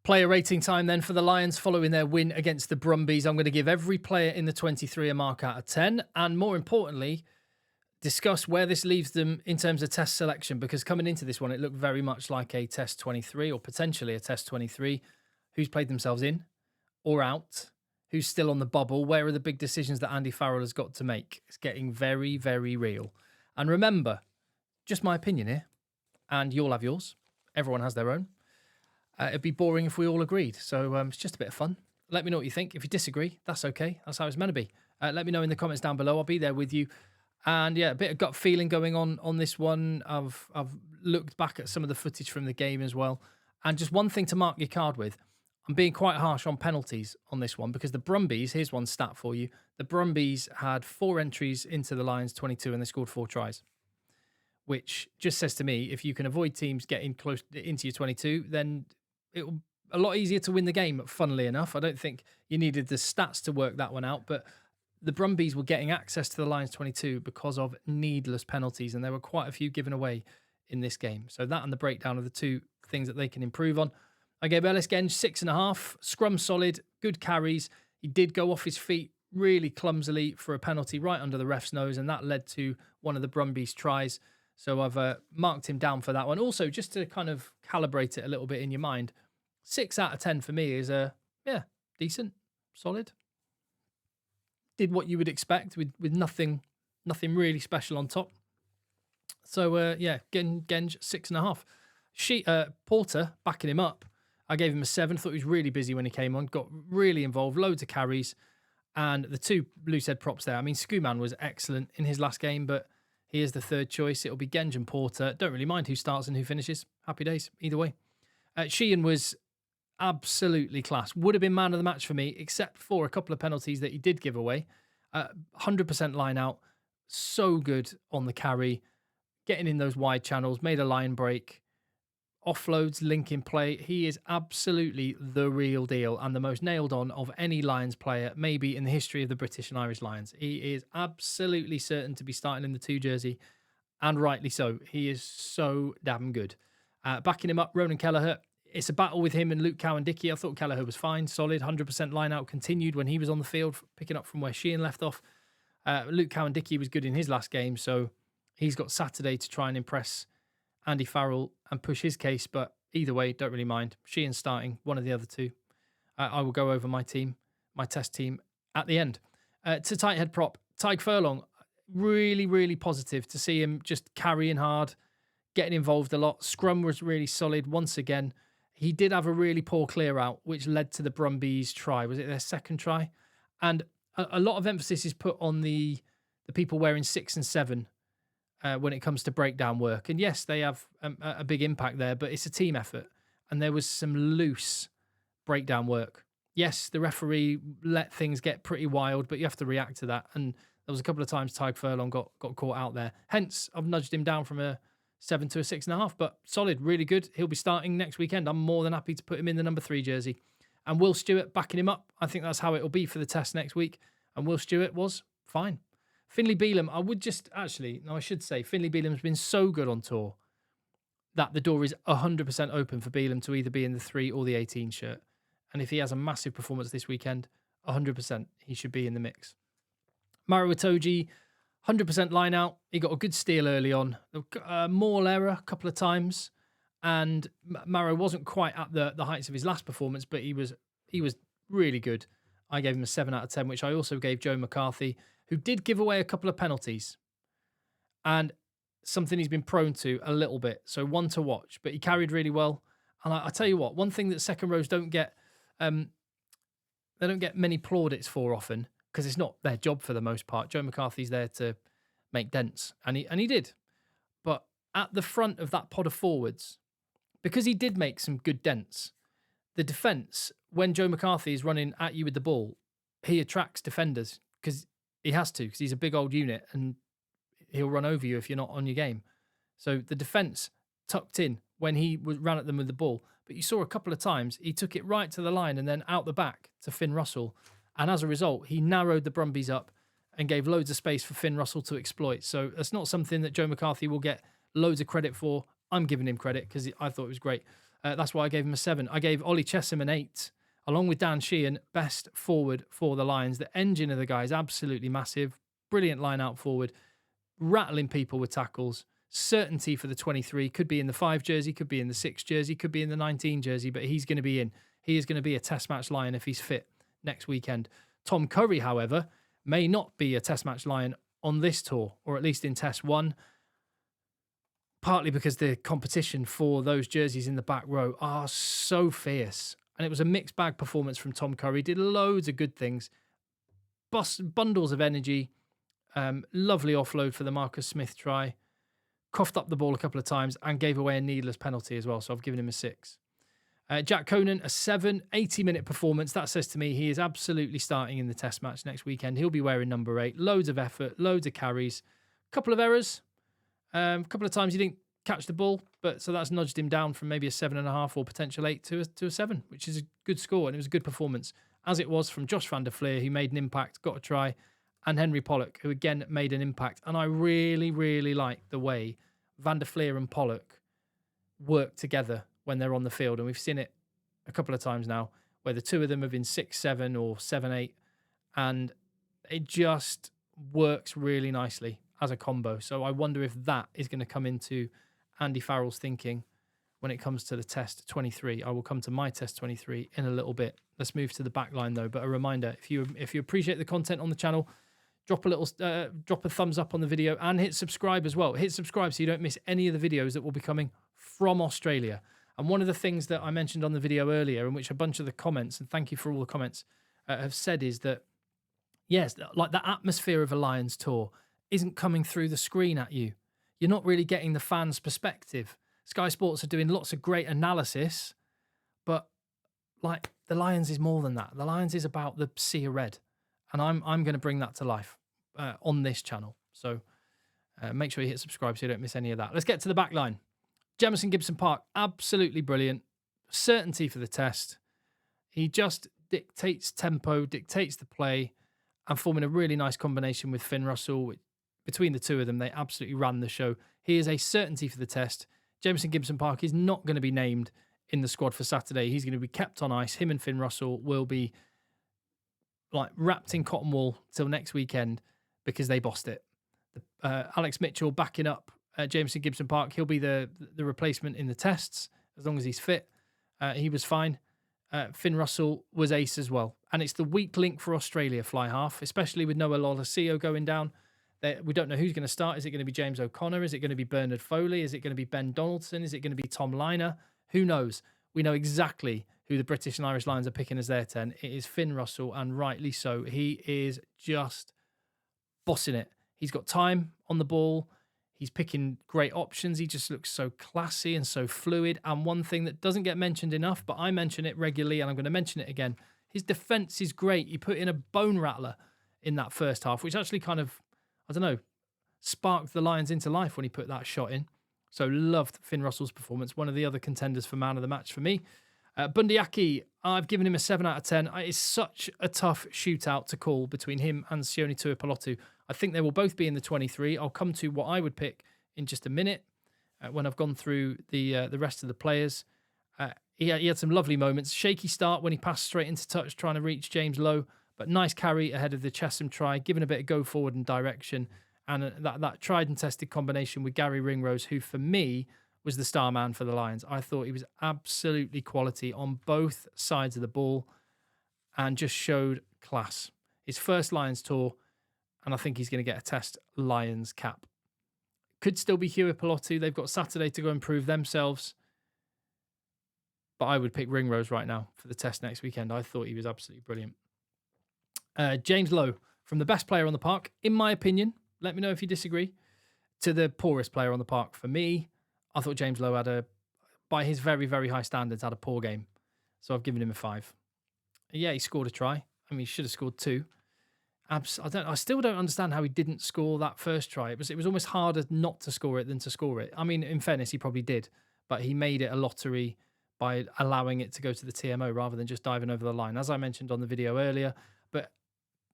Player rating time then for the Lions following their win against the Brumbies. I'm going to give every player in the 23 a mark out of 10. And more importantly, discuss where this leaves them in terms of test selection, because coming into this one, it looked very much like a test 23 or potentially a test 23. Who's played themselves in or out? Who's still on the bubble? Where are the big decisions that Andy Farrell has got to make? It's getting very, very real. And remember, just my opinion here, and you'll have yours. Everyone has their own. It'd be boring if we all agreed. So it's just a bit of fun. Let me know what you think. If you disagree, that's okay. That's how it's meant to be. Let me know in the comments down below. I'll be there with you. And yeah, a bit of gut feeling going on this one. I've looked back at some of the footage from the game as well. And just one thing to mark your card with. I'm being quite harsh on penalties on this one because the Brumbies, here's one stat for you. The Brumbies had 4 entries into the Lions 22 and they scored 4 tries. Which just says to me, if you can avoid teams getting close into your 22, then it'll be a lot easier to win the game, funnily enough. I don't think you needed the stats to work that one out, but the Brumbies were getting access to the Lions 22 because of needless penalties, and there were quite a few given away in this game. So that and the breakdown of the 2 things that they can improve on. I gave Ellis Genge 6.5. Scrum solid, good carries. He did go off his feet really clumsily for a penalty right under the ref's nose, and that led to one of the Brumbies' tries. So I've marked him down for that one. Also, just to kind of calibrate it a little bit in your mind, 6 out of 10 for me is decent, solid. Did what you would expect with nothing really special on top. So Genge 6.5. Porter backing him up. I gave him a 7. Thought he was really busy when he came on. Got really involved, loads of carries, and the 2 loosehead props there. I mean, Skuman was excellent in his last game, but he is the 3rd choice. It'll be Genge and Porter. Don't really mind who starts and who finishes. Happy days either way. Sheehan was absolutely class. Would have been man of the match for me, except for a couple of penalties that he did give away. 100% line out. So good on the carry. Getting in those wide channels. Made a line break. Offloads, link in play. He is absolutely the real deal and the most nailed on of any Lions player, maybe in the history of the British and Irish Lions. He is absolutely certain to be starting in the 2 jersey, and rightly so. He is so damn good. Backing him up, Ronan Kelleher. It's a battle with him and Luke Cowan-Dickie. I thought Kelleher was fine, solid, 100% line out continued when he was on the field, picking up from where Sheehan left off. Luke Cowan-Dickie was good in his last game, so he's got Saturday to try and impress Andy Farrell and push his case, but either way, don't really mind. Sheehan starting, one of the other 2. I will go over my team, my test team, at the end. To tight head prop, Tyke Furlong, really, really positive to see him just carrying hard, getting involved a lot. Scrum was really solid once again. He did have a really poor clear out, which led to the Brumbies try. Was it their 2nd try? And a lot of emphasis is put on the people wearing 6 and 7 when it comes to breakdown work. And yes, they have a big impact there, but it's a team effort. And there was some loose breakdown work. Yes, the referee let things get pretty wild, but you have to react to that. And there was a couple of times Tyke Furlong got caught out there. Hence, I've nudged him down from a 7 to a 6.5, but solid, really good. He'll be starting next weekend. I'm more than happy to put him in the number 3 jersey. And Will Stewart backing him up. I think that's how it'll be for the test next week. And Will Stewart was fine. Finlay Bealham, I should say, Finlay Bealham's been so good on tour that the door is 100% open for Bealham to either be in the 3 or the 18 shirt. And if he has a massive performance this weekend, 100% he should be in the mix. Maro Itoje, 100% line out. He got a good steal early on. Maul error a couple of times. And Maro wasn't quite at the heights of his last performance, but he was really good. I gave him a 7 out of 10, which I also gave Joe McCarthy, who did give away a couple of penalties. And something he's been prone to a little bit. So one to watch, but he carried really well. And I tell you what, one thing that second rows don't get, they don't get many plaudits for often, because it's not their job for the most part. Joe McCarthy's there to make dents, and he did. But at the front of that pod of forwards, because he did make some good dents, the defence, when Joe McCarthy is running at you with the ball, he attracts defenders because he has to, because he's a big old unit and he'll run over you if you're not on your game. So the defence tucked in when he ran at them with the ball. But you saw a couple of times he took it right to the line and then out the back to Finn Russell. And as a result, he narrowed the Brumbies up and gave loads of space for Finn Russell to exploit. So that's not something that Joe McCarthy will get loads of credit for. I'm giving him credit because I thought it was great. That's why I gave him a 7. I gave Ollie Chesham an 8, along with Dan Sheehan, best forward for the Lions. The engine of the guy is absolutely massive. Brilliant line out forward, rattling people with tackles. Certainty for the 23. Could be in the 5 jersey, could be in the 6 jersey, could be in the 19 jersey, but he's going to be in. He is going to be a test match Lion if he's fit next weekend. Tom Curry, however, may not be a test match Lion on this tour, or at least in test 1, partly because the competition for those jerseys in the back row are so fierce. And it was a mixed bag performance from Tom Curry. Did loads of good things. Bundles of energy. Lovely offload for the Marcus Smith try. Coughed up the ball a couple of times and gave away a needless penalty as well. So I've given him a 6. Jack Conan, a 7. 80-minute performance. That says to me he is absolutely starting in the test match next weekend. He'll be wearing number 8. Loads of effort. Loads of carries. Couple of errors. A couple of times he didn't catch the ball, but so that's nudged him down from maybe a 7.5 or potential 8 to a 7, which is a good score, and it was a good performance, as it was from Josh van der Fleer, who made an impact, got a try, and Henry Pollock, who again made an impact. And I really, really like the way van der Fleer and Pollock work together when they're on the field, and we've seen it a couple of times now, where the two of them have been 6-7 or 7-8, and it just works really nicely as a combo. So I wonder if that is going to come into Andy Farrell's thinking when it comes to the test 23. I will come to my test 23 in a little bit. Let's move to the back line though. But a reminder, if you appreciate the content on the channel, drop a thumbs up on the video and hit subscribe as well. Hit subscribe so you don't miss any of the videos that will be coming from Australia. And one of the things that I mentioned on the video earlier, in which a bunch of the comments, and thank you for all the comments, have said, is that yes, like the atmosphere of a Lions tour isn't coming through the screen at you. You're not really getting the fans' perspective. Sky Sports are doing lots of great analysis, but like the Lions is more than that. The Lions is about the sea of red, and I'm going to bring that to life on this channel. So make sure you hit subscribe so you don't miss any of that. Let's get to the back line. Jamison Gibson Park, absolutely brilliant. Certainty for the test. He just dictates tempo, dictates the play, and forming a really nice combination with Finn Russell. Between the two of them, they absolutely ran the show. He is a certainty for the test. Jamison Gibson Park is not going to be named in the squad for Saturday. He's going to be kept on ice. Him and Finn Russell will be like wrapped in cotton wool till next weekend because they bossed it. Alex Mitchell backing up Jamison Gibson Park. He'll be the replacement in the tests as long as he's fit. He was fine. Finn Russell was ace as well. And it's the weak link for Australia fly half, especially with Noah Lolesio going down. We don't know who's going to start. Is it going to be James O'Connor? Is it going to be Bernard Foley? Is it going to be Ben Donaldson? Is it going to be Tom Liner? Who knows? We know exactly who the British and Irish Lions are picking as their 10. It is Finn Russell, and rightly so. He is just bossing it. He's got time on the ball. He's picking great options. He just looks so classy and so fluid. And one thing that doesn't get mentioned enough, but I mention it regularly, and I'm going to mention it again, his defence is great. He put in a bone rattler in that first half, which actually kind of, I don't know, sparked the Lions into life when he put that shot in. So loved Finn Russell's performance. One of the other contenders for man of the match for me. Bundee Aki, I've given him a 7 out of 10. It's such a tough shootout to call between him and Sione Tuipulotu. I think they will both be in the 23. I'll come to what I would pick in just a minute when I've gone through the rest of the players. He had some lovely moments. Shaky start when he passed straight into touch, trying to reach James Lowe. But nice carry ahead of the Chesham try, giving a bit of go forward and direction. And that tried and tested combination with Gary Ringrose, who for me was the star man for the Lions. I thought he was absolutely quality on both sides of the ball and just showed class. His first Lions tour, and I think he's going to get a test Lions cap. Could still be Tuipulotu. They've got Saturday to go and prove themselves. But I would pick Ringrose right now for the test next weekend. I thought he was absolutely brilliant. James Lowe, from the best player on the park, in my opinion, let me know if you disagree, to the poorest player on the park. For me, I thought James Lowe had by his very, very high standards, had a poor game. So I've given him a 5. Yeah, he scored a try. I mean, he should have scored 2. I still don't understand how he didn't score that first try. It was almost harder not to score it than to score it. I mean, in fairness, he probably did, but he made it a lottery by allowing it to go to the TMO rather than just diving over the line, as I mentioned on the video earlier. But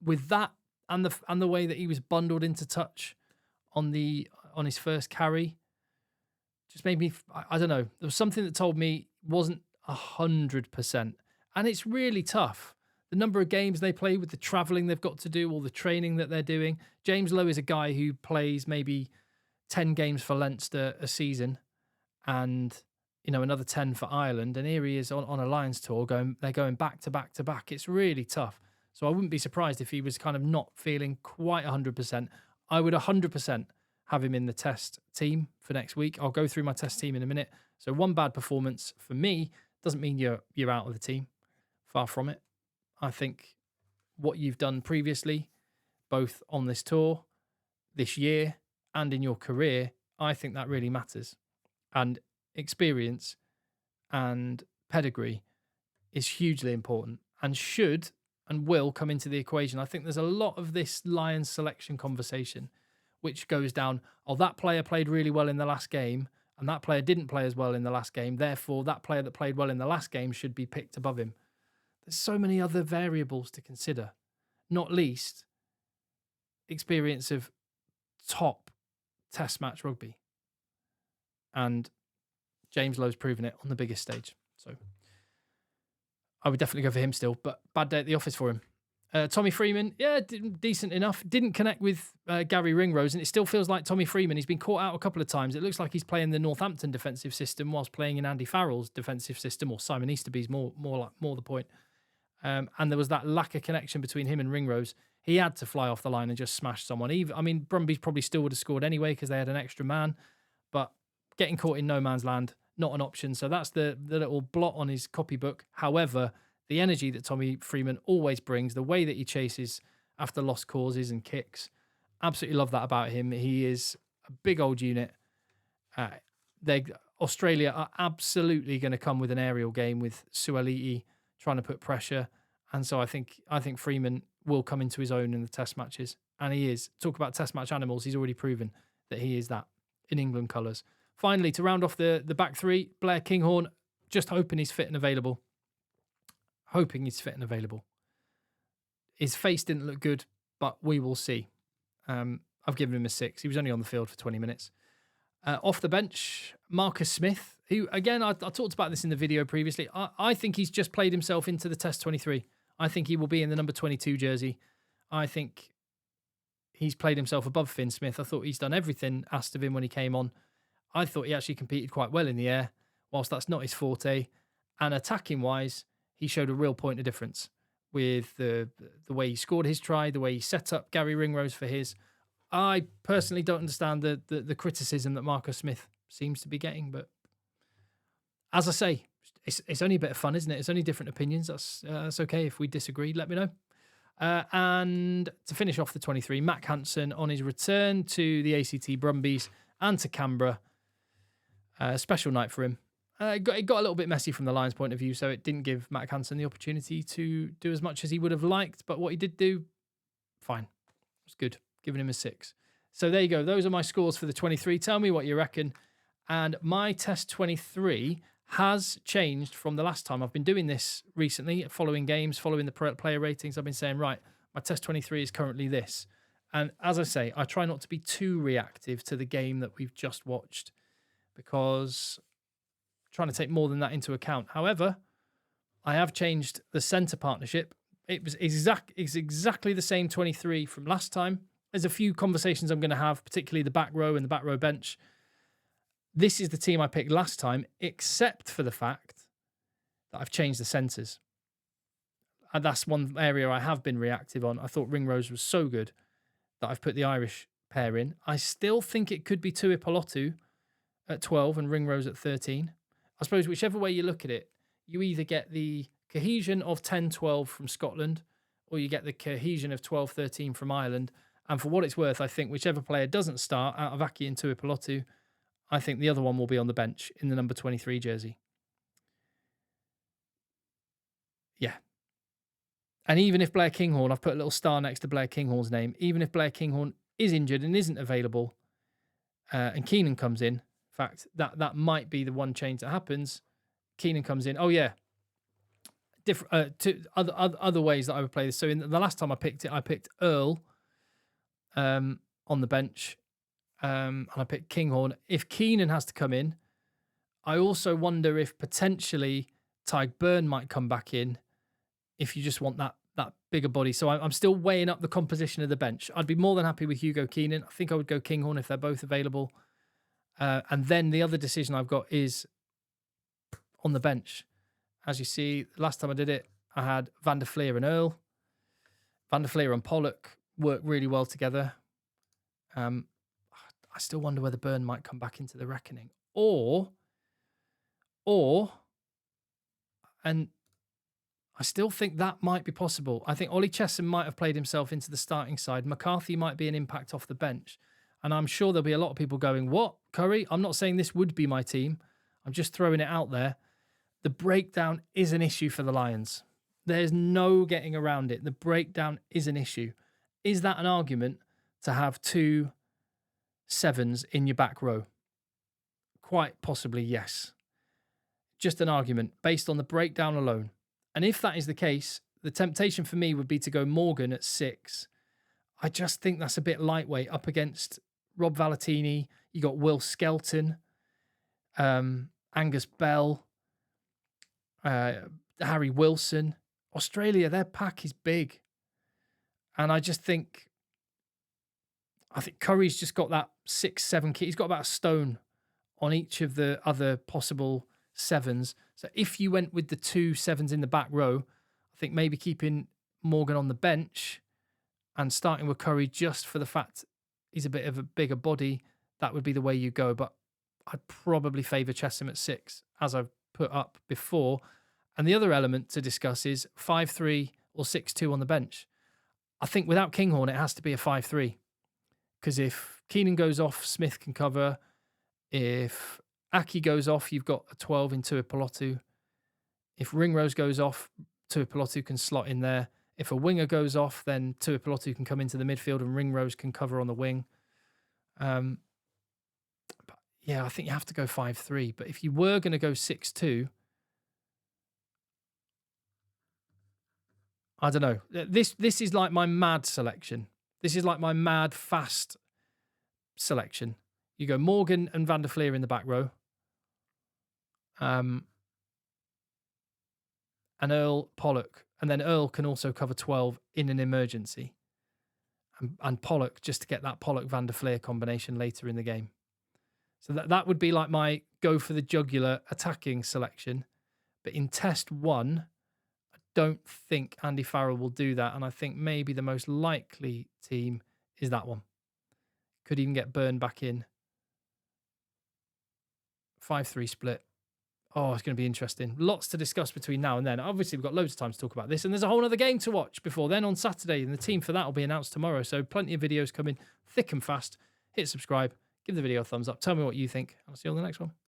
with that and the way that he was bundled into touch on his first carry, just made me, I don't know. There was something that told me wasn't 100%. And it's really tough. The number of games they play with the travelling they've got to do, all the training that they're doing. James Lowe is a guy who plays maybe 10 games for Leinster a season and, you know, another 10 for Ireland. And here he is on a Lions tour they're going back to back to back. It's really tough. So I wouldn't be surprised if he was kind of not feeling quite 100%. I would 100% have him in the test team for next week. I'll go through my test team in a minute. So one bad performance for me doesn't mean you're out of the team. Far from it. I think what you've done previously, both on this tour, this year, and in your career, I think that really matters. And experience and pedigree is hugely important and should and will come into the equation. I think there's a lot of this Lions selection conversation which goes down, oh, that player played really well in the last game and that player didn't play as well in the last game. Therefore, that player that played well in the last game should be picked above him. There's so many other variables to consider, not least experience of top test match rugby. And James Lowe's proven it on the biggest stage. So I would definitely go for him still, but bad day at the office for him. Tommy Freeman, yeah, decent enough. Didn't connect with Gary Ringrose, and it still feels like Tommy Freeman. He's been caught out a couple of times. It looks like he's playing the Northampton defensive system whilst playing in Andy Farrell's defensive system, or Simon Easterby's more the point. And there was that lack of connection between him and Ringrose. He had to fly off the line and just smash someone. I mean, Brumbies probably still would have scored anyway because they had an extra man, but getting caught in no man's land, not an option. So that's the little blot on his copybook. However, the energy that Tommy Freeman always brings, the way that he chases after lost causes and kicks, absolutely love that about him. He is a big old unit. Australia are absolutely going to come with an aerial game with Suaalii trying to put pressure. And so I think Freeman will come into his own in the test matches. And he is. Talk about test match animals. He's already proven that he is that in England colours. Finally, to round off the back three, Blair Kinghorn, just hoping he's fit and available. His face didn't look good, but we will see. I've given him a 6. He was only on the field for 20 minutes. Off the bench, Marcus Smith, who, again, I talked about this in the video previously. I think he's just played himself into the Test 23. I think he will be in the number 22 jersey. I think he's played himself above Finn Smith. I thought he's done everything asked of him when he came on. I thought he actually competed quite well in the air, whilst that's not his forte. And attacking-wise, he showed a real point of difference with the way he scored his try, the way he set up Gary Ringrose for his. I personally don't understand the criticism that Marcus Smith seems to be getting, but as I say, it's only a bit of fun, isn't it? It's only different opinions. That's okay. If we disagree, let me know. And to finish off the 23, Mac Hansen on his return to the ACT Brumbies and to Canberra. Special night for him. It got a little bit messy from the Lions' point of view, so it didn't give Mac Hansen the opportunity to do as much as he would have liked. But what he did do, fine. It was good. Giving him a 6. So there you go. Those are my scores for the 23. Tell me what you reckon. And my Test 23 has changed from the last time. I've been doing this recently, following games, following the player ratings. I've been saying, right, my Test 23 is currently this. And as I say, I try not to be too reactive to the game that we've just watched because I'm trying to take more than that into account. However, I have changed the centre partnership. It's exactly the same 23 from last time. There's a few conversations I'm going to have, particularly the back row and the back row bench. This is the team I picked last time, except for the fact that I've changed the centres. And that's one area I have been reactive on. I thought Ringrose was so good that I've put the Irish pair in. I still think it could be Tuipulotu at 12 and Ringrose at 13. I suppose whichever way you look at it, you either get the cohesion of 10-12 from Scotland or you get the cohesion of 12-13 from Ireland. And for what it's worth, I think whichever player doesn't start out of Aki and Tuipulotu, I think the other one will be on the bench in the number 23 jersey. Yeah. And even if Blair Kinghorn, I've put a little star next to Blair Kinghorn's name, even if Blair Kinghorn is injured and isn't available, and Keenan comes in, in fact, that might be the one change that happens. Keenan comes in. Oh, yeah. Different other ways that I would play this. So in the last time I picked Earl on the bench, and I picked Kinghorn. If Keenan has to come in, I also wonder if potentially Tyg Burn might come back in if you just want that bigger body. So I'm still weighing up the composition of the bench. I'd be more than happy with Hugo Keenan. I think I would go Kinghorn if they're both available. And then the other decision I've got is on the bench. As you see, last time I did it, I had Van der Fleer and Earl. Van der Fleer and Pollock work really well together. I still wonder whether Burn might come back into the reckoning. And I still think that might be possible. I think Ollie Chesson might have played himself into the starting side. McCarthy might be an impact off the bench. And I'm sure there'll be a lot of people going, what, Curry? I'm not saying this would be my team. I'm just throwing it out there. The breakdown is an issue for the Lions. There's no getting around it. The breakdown is an issue. Is that an argument to have 2 sevens in your back row? Quite possibly, yes. Just an argument based on the breakdown alone. And if that is the case, the temptation for me would be to go Morgan at 6. I just think that's a bit lightweight up against Rob Valentini. You got Will Skelton, Angus Bell, Harry Wilson. Australia, their pack is big. And I think Curry's just got that 6-7 key. He's got about a stone on each of the other possible sevens. So if you went with the 2 sevens in the back row, I think maybe keeping Morgan on the bench and starting with Curry just for the fact he's a bit of a bigger body, that would be the way you go. But I'd probably favour Chesham at 6, as I've put up before. And the other element to discuss is 5-3 or 6-2 on the bench. I think without Kinghorn, it has to be a 5-3. Because if Keenan goes off, Smith can cover. If Aki goes off, you've got a 12 in Tuipulotu. If Ringrose goes off, Tuipulotu can slot in there. If a winger goes off, then Tuipulotu can come into the midfield and Ringrose can cover on the wing. But yeah, I think you have to go 5-3. But if you were going to go 6-2, I don't know. This is like my mad selection. This is like my mad fast selection. You go Morgan and Van der Fleer in the back row. And Earl, Pollock. And then Earl can also cover 12 in an emergency. And Pollock, just to get that Pollock-Van der Fleer combination later in the game. So that would be like my go for the jugular attacking selection. But in test 1, I don't think Andy Farrell will do that. And I think maybe the most likely team is that one. Could even get Burn back in. 5-3 split. Oh, it's going to be interesting. Lots to discuss between now and then. Obviously, we've got loads of time to talk about this. And there's a whole other game to watch before then on Saturday. And the team for that will be announced tomorrow. So plenty of videos coming thick and fast. Hit subscribe. Give the video a thumbs up. Tell me what you think. I'll see you on the next one.